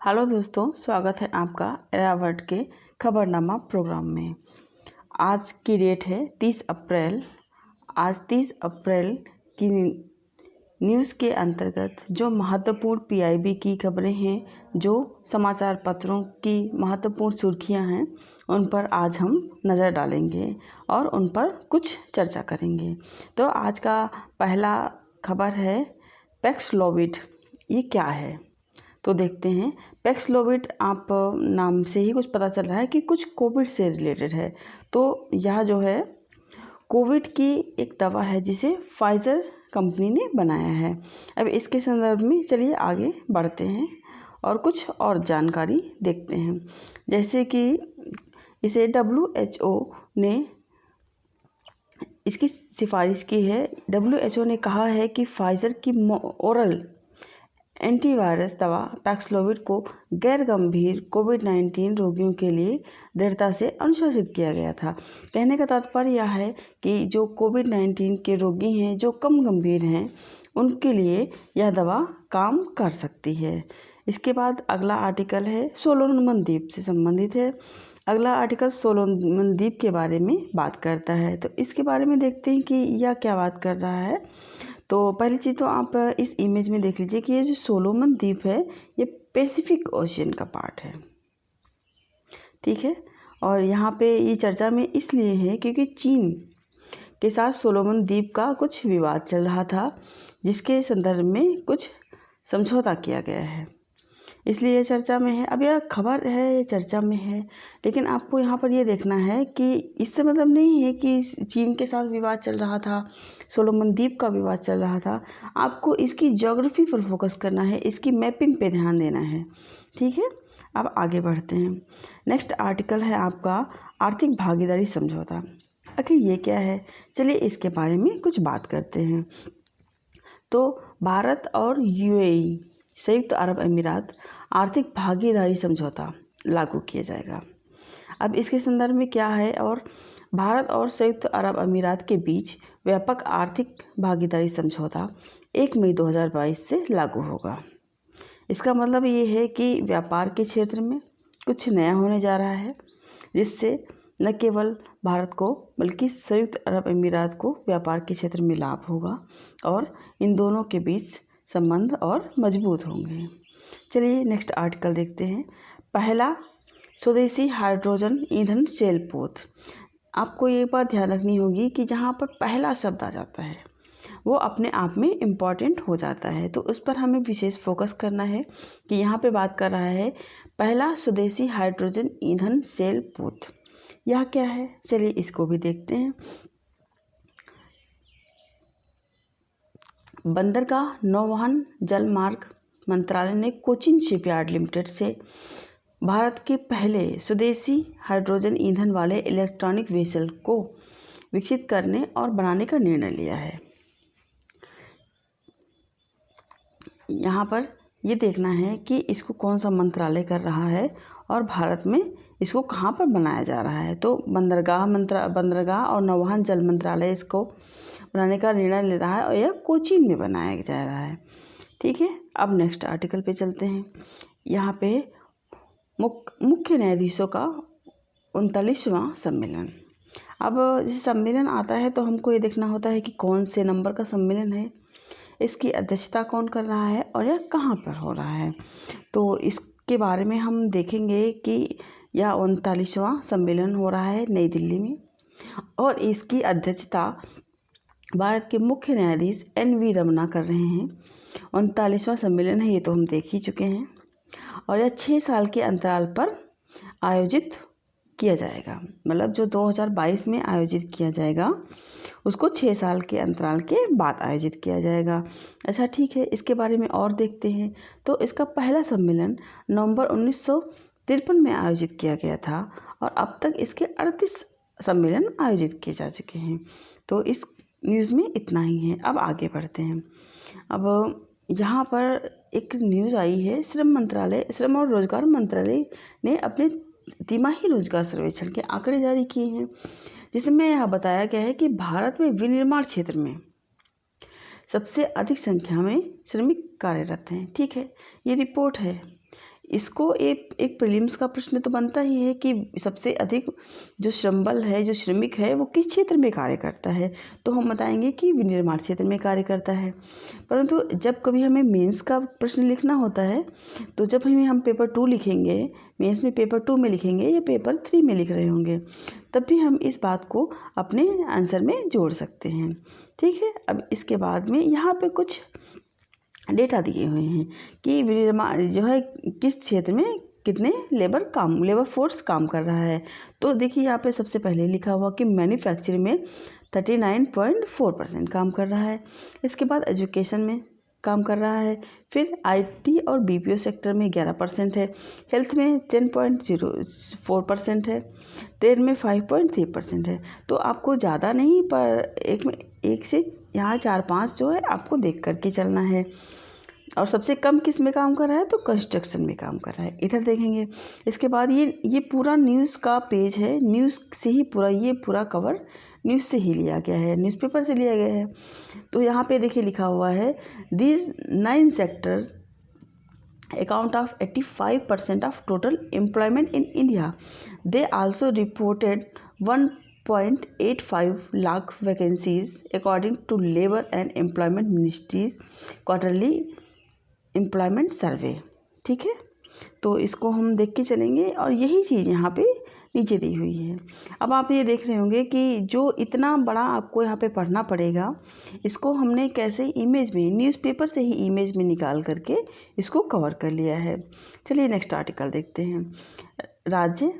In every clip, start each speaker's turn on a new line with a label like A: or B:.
A: Hello दोस्तों, स्वागत है आपका एरावर्ड के खबरनामा प्रोग्राम में। आज की डेट है 30 अप्रैल। आज 30 अप्रैल की न्यूज़ के अंतर्गत जो महत्वपूर्ण पीआईबी की खबरें हैं, जो समाचार पत्रों की महत्वपूर्ण सुर्खियां हैं, उन पर आज हम नज़र डालेंगे और उन पर कुछ चर्चा करेंगे। तो आज का पहला खबर है पैक्सलोविड। ये क्या है तो देखते हैं। पैक्सलोविड, आप नाम से ही कुछ पता चल रहा है कि कुछ कोविड से रिलेटेड है। तो यह जो है कोविड की एक दवा है जिसे फाइज़र कंपनी ने बनाया है। अब इसके संदर्भ में चलिए आगे बढ़ते हैं और कुछ और जानकारी देखते हैं। जैसे कि इसे WHO ने इसकी सिफारिश की है। WHO ने कहा है कि फाइज़र की ओरल एंटीवायरस दवा पैक्सलोविड को गैर गंभीर कोविड-19 रोगियों के लिए दृढ़ता से अनुशासित किया गया था। कहने का तात्पर्य यह है कि जो कोविड-19 के रोगी हैं, जो कम गंभीर हैं, उनके लिए यह दवा काम कर सकती है। इसके बाद अगला आर्टिकल है सोलोमन द्वीप से संबंधित है। अगला आर्टिकल सोलोमन द्वीप के बारे में बात करता है। तो इसके बारे में देखते हैं कि यह क्या बात कर रहा है। तो पहली चीज़ तो आप इस इमेज में देख लीजिए कि ये जो सोलोमन द्वीप है, ये पैसिफिक ओशियन का पार्ट है, ठीक है। और यहाँ पे ये चर्चा में इसलिए है क्योंकि चीन के साथ सोलोमन द्वीप का कुछ विवाद चल रहा था, जिसके संदर्भ में कुछ समझौता किया गया है, इसलिए ये चर्चा में है। अब यह खबर है, ये चर्चा में है, लेकिन आपको यहाँ पर ये देखना है कि इससे मतलब नहीं है कि चीन के साथ विवाद चल रहा था, सोलोमन द्वीप का विवाद चल रहा था। आपको इसकी ज्योग्राफी पर फोकस करना है, इसकी मैपिंग पे ध्यान देना है, ठीक है। अब आगे बढ़ते हैं। नेक्स्ट आर्टिकल है आपका आर्थिक भागीदारी समझौता। आखिर ये क्या है, चलिए इसके बारे में कुछ बात करते हैं। तो भारत और UAE संयुक्त अरब अमीरात आर्थिक भागीदारी समझौता लागू किया जाएगा। अब इसके संदर्भ में क्या है, और भारत और संयुक्त अरब अमीरात के बीच व्यापक आर्थिक भागीदारी समझौता 1 मई 2022 से लागू होगा। इसका मतलब ये है कि व्यापार के क्षेत्र में कुछ नया होने जा रहा है, जिससे न केवल भारत को बल्कि संयुक्त अरब अमीरात को व्यापार के क्षेत्र में लाभ होगा और इन दोनों के बीच संबंध और मजबूत होंगे। चलिए नेक्स्ट आर्टिकल देखते हैं। पहला स्वदेशी हाइड्रोजन ईंधन सेल पोत। आपको ये बात ध्यान रखनी होगी कि जहाँ पर पहला शब्द आ जाता है वो अपने आप में इम्पॉर्टेंट हो जाता है, तो उस पर हमें विशेष फोकस करना है कि यहाँ पे बात कर रहा है पहला स्वदेशी हाइड्रोजन ईंधन सेल पोत। यह क्या है, चलिए इसको भी देखते हैं। बंदरगाह नौवहन जलमार्ग मंत्रालय ने कोचिन शिपयार्ड लिमिटेड से भारत के पहले स्वदेशी हाइड्रोजन ईंधन वाले इलेक्ट्रॉनिक वेसल को विकसित करने और बनाने का निर्णय लिया है। यहाँ पर ये देखना है कि इसको कौन सा मंत्रालय कर रहा है और भारत में इसको कहाँ पर बनाया जा रहा है। तो बंदरगाह और नौवहन जल मंत्रालय इसको बनाने का निर्णय ले रहा है और यह कोचीन में बनाया जा रहा है, ठीक है। अब नेक्स्ट आर्टिकल पे चलते हैं। यहाँ पे मुख्य न्यायाधीशों का 39वां सम्मेलन। अब जैसे सम्मेलन आता है तो हमको ये देखना होता है कि कौन से नंबर का सम्मेलन है, इसकी अध्यक्षता कौन कर रहा है और यह कहाँ पर हो रहा है। तो इसके बारे में हम देखेंगे कि यह 39वां सम्मेलन हो रहा है नई दिल्ली में और इसकी अध्यक्षता भारत के मुख्य न्यायाधीश NV रमना कर रहे हैं। 39वां सम्मेलन है, ये तो हम देख ही चुके हैं, और यह 6 साल के अंतराल पर आयोजित किया जाएगा। मतलब जो 2022 में आयोजित किया जाएगा उसको 6 साल के अंतराल के बाद आयोजित किया जाएगा। अच्छा, ठीक है, इसके बारे में और देखते हैं। तो इसका पहला सम्मेलन नवंबर 1953 में आयोजित किया गया था और अब तक इसके 38 सम्मेलन आयोजित किए जा चुके हैं। तो इस न्यूज़ में इतना ही है। अब आगे बढ़ते हैं। अब यहाँ पर एक न्यूज़ आई है, श्रम और रोजगार मंत्रालय ने अपने तिमाही रोजगार सर्वेक्षण के आंकड़े जारी किए हैं, जिसमें यह बताया गया है कि भारत में विनिर्माण क्षेत्र में सबसे अधिक संख्या में श्रमिक कार्यरत हैं, ठीक है। ये रिपोर्ट है, इसको एक प्रीलिम्स का प्रश्न तो बनता ही है कि सबसे अधिक जो श्रम बल है, जो श्रमिक है, वो किस क्षेत्र में कार्य करता है। तो हम बताएंगे कि विनिर्माण क्षेत्र में कार्य करता है। परंतु जब कभी हमें मेंस का प्रश्न लिखना होता है, तो जब हम पेपर 2 लिखेंगे, मेंस में पेपर 2 में लिखेंगे या पेपर 3 में लिख रहे होंगे, तब भी हम इस बात को अपने आंसर में जोड़ सकते हैं। ठीक है। अब इसके बाद में यहाँ पे कुछ डेटा दिए हुए हैं कि विनिर्माण जो है किस क्षेत्र में कितने लेबर फोर्स काम कर रहा है। तो देखिए यहाँ पे सबसे पहले लिखा हुआ कि मैन्युफैक्चरिंग में 39.4% काम कर रहा है। इसके बाद एजुकेशन में काम कर रहा है। फिर आईटी और बीपीओ सेक्टर में 11% है। हेल्थ में 10.04% है। ट्रेड में 5.3% है। तो आपको ज़्यादा नहीं, पर एक से यहाँ 4-5 जो है आपको देख करके चलना है। और सबसे कम किस में काम कर रहा है, तो कंस्ट्रक्शन में काम कर रहा है। इधर देखेंगे। इसके बाद ये पूरा न्यूज़ का पेज है। न्यूज़ से ही पूरा कवर न्यूज़ से ही लिया गया है, न्यूज़पेपर से लिया गया है। तो यहाँ पे देखिए लिखा हुआ है these 9 sectors account of 85% of total employment in India. They also reported 1.85 lakh vacancies according to labour and employment ministries quarterly employment survey. ठीक है। तो इसको हम देख के चलेंगे और यही चीज़ यहाँ पे नीचे दी हुई है। अब आप ये देख रहे होंगे कि जो इतना बड़ा आपको यहाँ पे पढ़ना पड़ेगा, इसको हमने कैसे इमेज में, न्यूज़पेपर से ही इमेज में निकाल करके इसको कवर कर लिया है। चलिए नेक्स्ट आर्टिकल देखते हैं। राज्य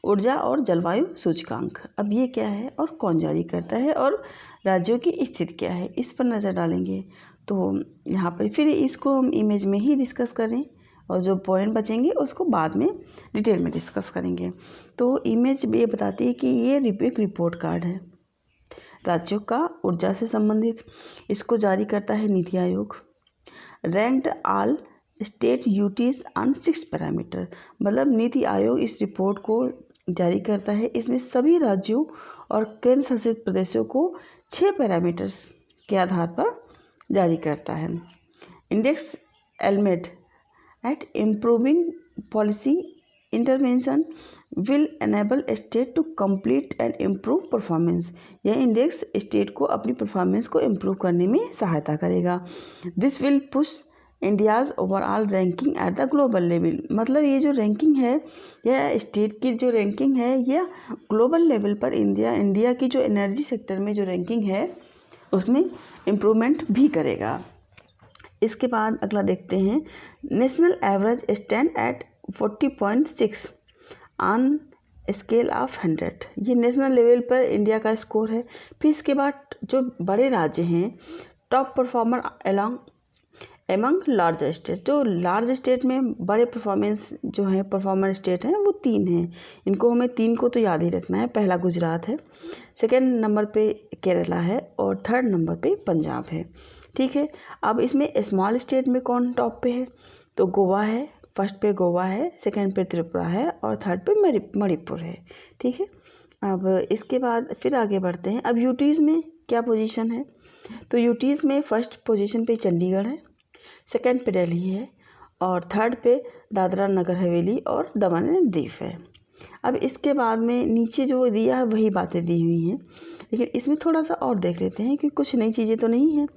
A: ऊर्जा और जलवायु सूचकांक। अब ये क्या है और कौन जारी करता है और राज्यों की स्थिति क्या है, इस पर नज़र डालेंगे। तो यहाँ पर फिर इसको हम इमेज में ही डिस्कस करें और जो पॉइंट बचेंगे उसको बाद में डिटेल में डिस्कस करेंगे। तो इमेज ये बताती है कि ये एक रिपोर्ट कार्ड है राज्यों का ऊर्जा से संबंधित। इसको जारी करता है NITI Aayog. Ranked all state UTs on 6 parameter, मतलब नीति आयोग इस रिपोर्ट को जारी करता है। इसमें सभी राज्यों और केंद्र शासित प्रदेशों को 6 पैरामीटर्स के आधार पर जारी करता है। Index aimed at improving policy intervention will enable state to complete and improve performance. यह इंडेक्स स्टेट को अपनी परफॉर्मेंस को इम्प्रूव करने में सहायता करेगा। This will push India's overall ranking at the global level, मतलब ये जो रैंकिंग है, यह स्टेट की जो रैंकिंग है, यह ग्लोबल लेवल पर इंडिया की जो एनर्जी सेक्टर में जो रैंकिंग है उसमें इम्प्रूवमेंट भी करेगा। इसके बाद अगला देखते हैं। National average stand at 40.6 on scale of 100। ये नेशनल लेवल पर इंडिया का स्कोर है। फिर इसके बाद जो बड़े राज्य हैं, top performer among large state. जो लार्ज स्टेट में बड़े परफॉर्मर स्टेट हैं वो 3 हैं। इनको हमें 3 को तो याद ही रखना है। पहला गुजरात है, सेकेंड नंबर पे केरला है और थर्ड नंबर पे पंजाब है। ठीक है। अब इसमें स्मॉल स्टेट में कौन टॉप पे है, तो गोवा है। फर्स्ट पे गोवा है, सेकेंड पे त्रिपुरा है और थर्ड पे मणिपुर है। ठीक है। अब इसके बाद फिर आगे बढ़ते हैं। अब यूटीज़ में क्या पोजीशन है, तो यूटीज़ में फर्स्ट पोजीशन पे चंडीगढ़ है, सेकेंड पे दिल्ली है और थर्ड पे दादरा नगर हवेली और दमन एंड दीव है। अब इसके बाद में नीचे जो दिया है वही बातें दी हुई हैं, लेकिन इसमें थोड़ा सा और देख लेते हैं कि कुछ नई चीज़ें तो नहीं हैं।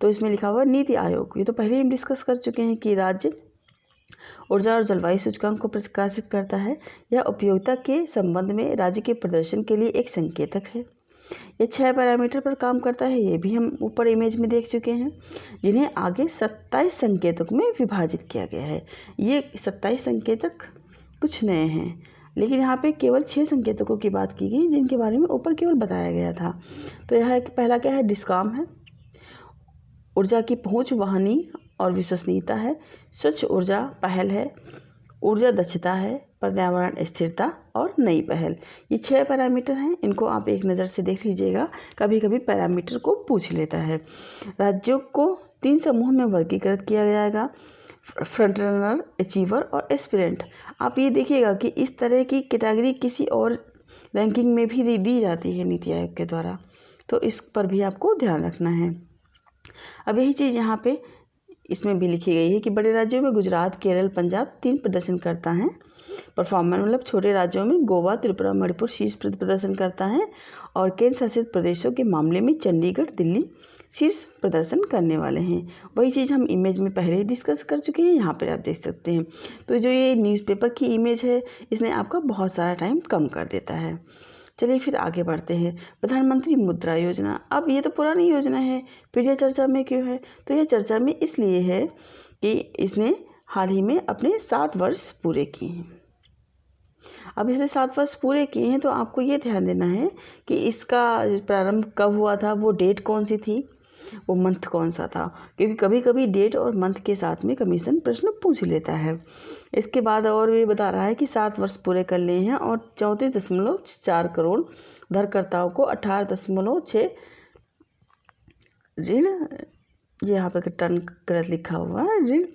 A: तो इसमें लिखा हुआ नीति आयोग, ये तो पहले हम डिस्कस कर चुके हैं कि राज्य ऊर्जा और जलवायु सूचकांक को प्रकाशित करता है। यह उपयोगिता के संबंध में राज्य के प्रदर्शन के लिए एक संकेतक है। ये 6 पैरामीटर पर काम करता है। ये भी हम ऊपर इमेज में देख चुके हैं, जिन्हें आगे 27 संकेतकों में विभाजित किया गया है। ये 27 संकेतक कुछ नए हैं, लेकिन यहाँ पे केवल 6 संकेतकों की बात की गई जिनके बारे में ऊपर केवल बताया गया था। तो यह पहला क्या है, डिस्कॉम है। ऊर्जा की पहुँच, वहनी और विश्वसनीयता है। स्वच्छ ऊर्जा पहल है। ऊर्जा दक्षता है। पर्यावरण स्थिरता और नई पहल। ये 6 पैरामीटर हैं। इनको आप एक नज़र से देख लीजिएगा, कभी कभी पैरामीटर को पूछ लेता है। राज्यों को 3 समूह में वर्गीकृत किया जाएगा, फ्रंट रनर, अचीवर और एस्पिरेंट। आप ये देखिएगा कि इस तरह की कैटेगरी किसी और रैंकिंग में भी दी जाती है नीति आयोग के द्वारा, तो इस पर भी आपको ध्यान रखना है। अब यही चीज़ यहाँ पे इसमें भी लिखी गई है कि बड़े राज्यों में गुजरात, केरल, पंजाब 3 प्रदर्शन करता है। परफॉर्मर मतलब छोटे राज्यों में गोवा, त्रिपुरा, मणिपुर शीर्ष प्रदर्शन करता है और केंद्र शासित प्रदेशों के मामले में चंडीगढ़, दिल्ली शीर्ष प्रदर्शन करने वाले हैं। वही चीज़ हम इमेज में पहले ही डिस्कस कर चुके हैं, यहाँ पर आप देख सकते हैं। तो जो ये न्यूज़पेपर की इमेज है इसने आपका बहुत सारा टाइम कम कर देता है। चलिए फिर आगे बढ़ते हैं। प्रधानमंत्री मुद्रा योजना, अब ये तो पुरानी योजना है, फिर यह चर्चा में क्यों है? तो यह चर्चा में इसलिए है कि इसने हाल ही में अपने 7 वर्ष पूरे किए हैं। अब इसने 7 वर्ष पूरे किए हैं तो आपको ये ध्यान देना है कि इसका प्रारंभ कब हुआ था, वो डेट कौन सी थी, वो मंथ कौन सा था, क्योंकि कभी कभी डेट और मंथ के साथ में कमीशन प्रश्न पूछ लेता है। इसके बाद और ये बता रहा है कि 7 वर्ष पूरे कर लिए हैं और 34.4 करोड़ उधारकर्ताओं को 18.6 ऋण, यहाँ पर टर्न गलत लिखा हुआ है, ऋण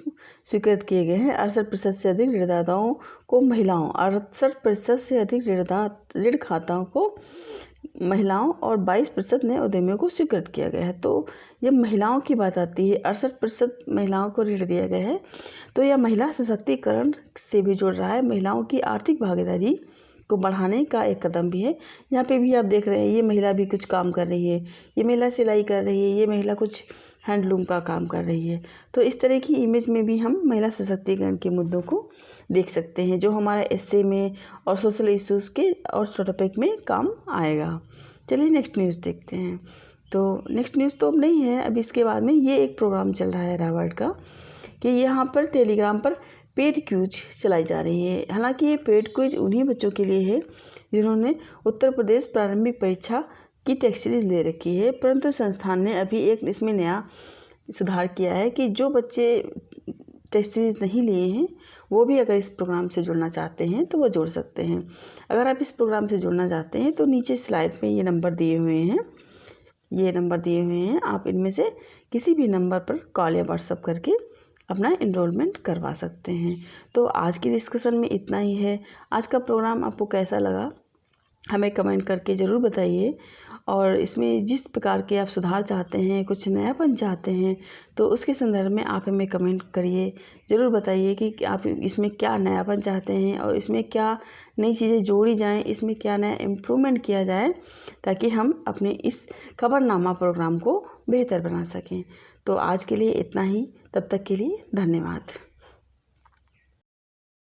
A: स्वीकृत किए गए हैं। 68% से अधिक ऋणदाताओं को महिलाओं, 68% से अधिक ऋण खाताओं को महिलाओं और 22% नए उद्यमियों को स्वीकृत किया गया है। तो ये महिलाओं की बात आती है, 68% महिलाओं को ऋण दिया गया है, तो यह महिला सशक्तिकरण से भी जुड़ रहा है, महिलाओं की आर्थिक भागीदारी को बढ़ाने का एक कदम भी है। यहाँ पे भी आप देख रहे हैं ये महिला भी कुछ काम कर रही है, ये महिला सिलाई कर रही है, ये महिला कुछ हैंडलूम का काम कर रही है। तो इस तरह की इमेज में भी हम महिला सशक्तिकरण के मुद्दों को देख सकते हैं, जो हमारा एस्से में और सोशल इश्यूज़ के और टॉपिक में काम आएगा। चलिए नेक्स्ट न्यूज़ देखते हैं। तो नेक्स्ट न्यूज़ तो अब नहीं है, अब इसके बाद में ये एक प्रोग्राम चल रहा है रावर्ड का कि यहाँ पर टेलीग्राम पर पेड क्विज चलाई जा रही है। हालांकि ये पेड क्विज उन्हीं बच्चों के लिए है जिन्होंने उत्तर प्रदेश प्रारंभिक परीक्षा की टेस्ट सीरीज ले रखी है, परंतु संस्थान ने अभी एक इसमें नया सुधार किया है कि जो बच्चे टेस्ट सीरीज नहीं लिए हैं वो भी अगर इस प्रोग्राम से जुड़ना चाहते हैं तो वो जुड़ सकते हैं। अगर आप इस प्रोग्राम से जुड़ना चाहते हैं तो नीचे स्लाइड में ये नंबर दिए हुए हैं, आप इनमें से किसी भी नंबर पर कॉल या व्हाट्सएप करके अपना एनरोलमेंट करवा सकते हैं। तो आज की डिस्कशन में इतना ही है। आज का प्रोग्राम आपको कैसा लगा हमें कमेंट करके ज़रूर बताइए, और इसमें जिस प्रकार के आप सुधार चाहते हैं, कुछ नयापन चाहते हैं, तो उसके संदर्भ में आप हमें कमेंट करिए, ज़रूर बताइए कि आप इसमें क्या नयापन चाहते हैं और इसमें क्या नई चीज़ें जोड़ी जाएं, इसमें क्या नया इम्प्रूवमेंट किया जाए, ताकि हम अपने इस खबरनामा प्रोग्राम को बेहतर बना सकें। तो आज के लिए इतना ही, तब तक के लिए धन्यवाद।